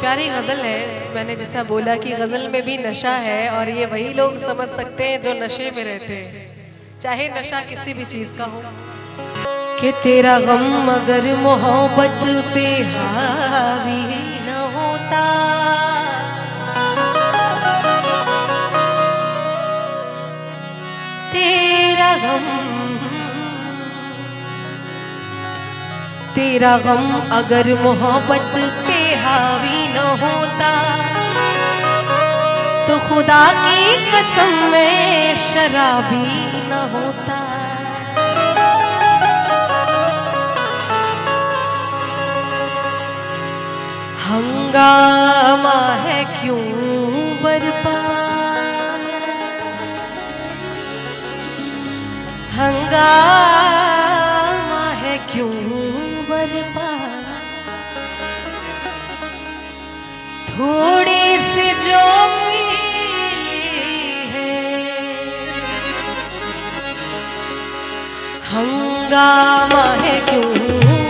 प्यारी गज़ल है। मैंने जैसा बोला कि गज़ल में भी नशा है और ये वही लोग समझ सकते हैं जो नशे में रहते हैं, चाहे नशा किसी भी चीज़ का हो। कि तेरा गम अगर मोहब्बत पे हावी न होता, तेरा गम अगर मोहब्बत पे हावी न होता, तो खुदा की कसम में शराबी न होता। हंगामा है क्यों बरपा, हंगामा है क्यों बरपा, थोड़ी सी जो मिली है, हंगामा है क्यों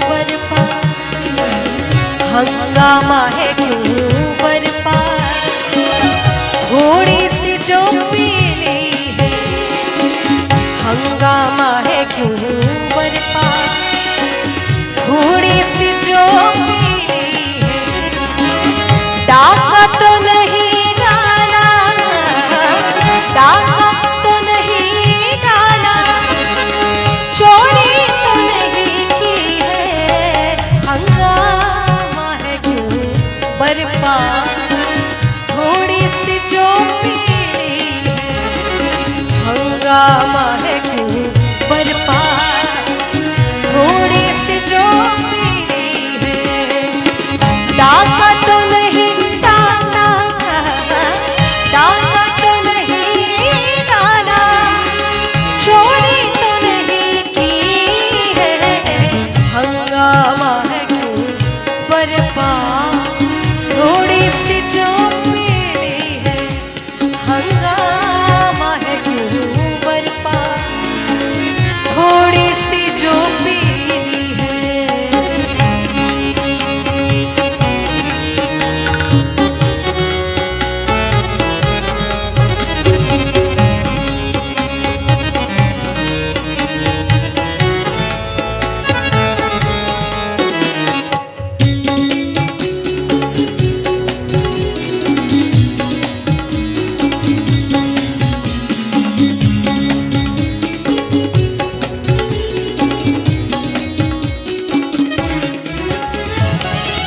बरपा, हंगामा है क्यों बरपा, थोड़ी सी जो मिली है, हंगामा है क्यों बरपा, थोड़ी सी जो मिली है। डाका तो नहीं डाला, डाका तो नहीं डाला, चोरी तो नहीं की है, हंगामा है क्यों बरपा, थोड़ी सी जो मिली है, हंगामा है क्यों बरपा, थोड़ी सी जो मिली है। डाका तो नहीं डाला, डाका तो नहीं डाला, चोरी तो नहीं की है, हंगामा है क्यों बरपा, थोड़ी सी जो मिली है, हंगामा है क्यों बरपा, थोड़ी सी जो मिली है।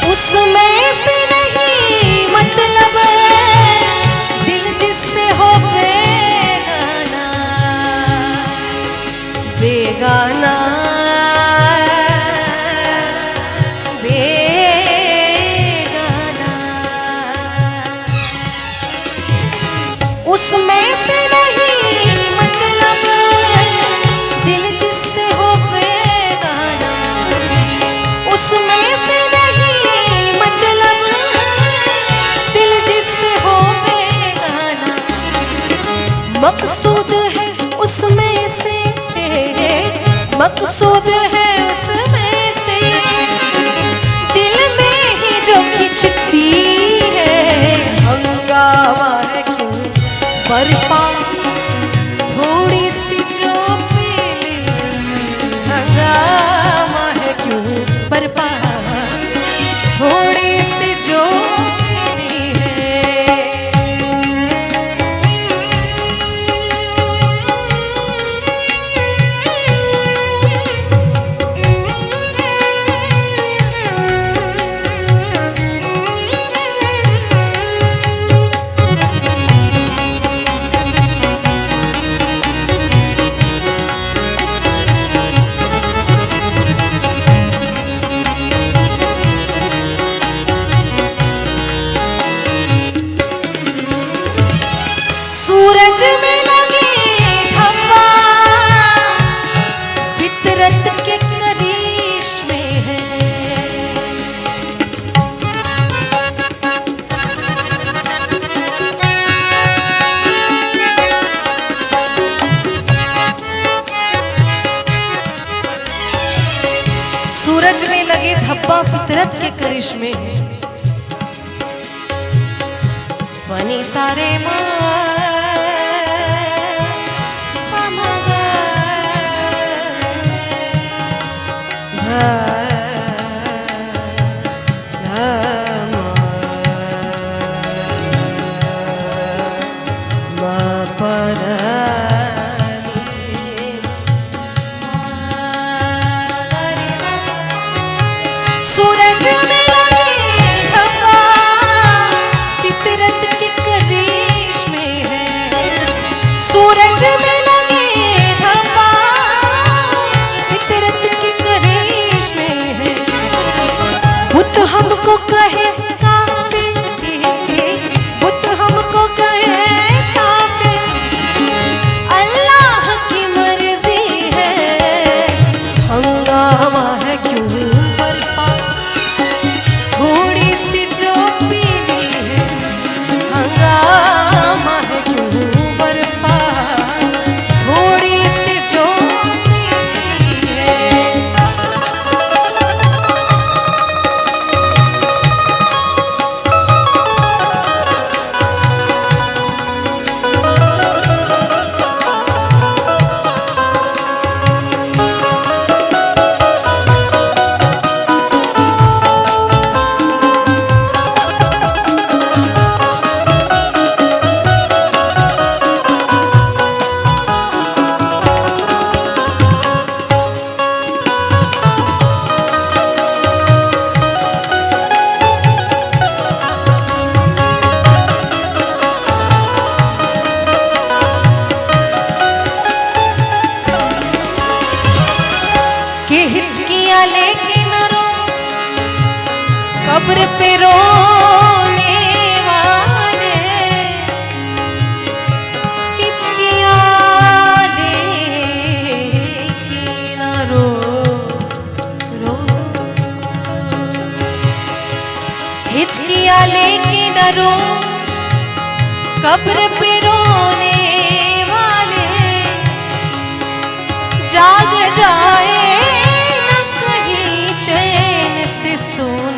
उसमें से नहीं मतलब दिल जिससे हो बेगाना, बेगाना, बेगाना, उसमें से नहीं मतलब दिल जिससे हो बेगाना, उसमें से नहीं मतलब दिल जिससे हो बेगाना, मकसूद है उसमें से, मकसूद है उसमें से, दिल में ही जो खिंचती है, हंगामा है क्यों बरपा, थोड़ी सी जो मिली, हंगामा है क्यों बरपा, थोड़ी सी जो मिली है। सूरज में लगे धब्बा, फितरत के करिश्मे है, सूरज में लगे धब्बा फितरत के करिश्मे है। पनी सारे सूरज में लगे हवा फितरत के करिश्मे है, सूरज में लगे हवा फितरत के करिश्मे है। बुत हमको कहे काफिर, बुत हमको कहे काफिर, अल्लाह की मर्जी है। हंगामा है क्यों बरपा, थोड़ी सी जो पीली है। हंगामा है क्यों बरपा, थोड़ी सी जो पीली है। हिचकियाँ लेके न रो, कब्र पे रोने वाले। हिचकियाँ लेके न रो, हिचकियाँ लेके न रो, कब्र पे रोने वाले। जाग जाए न कहीं चैन से सोने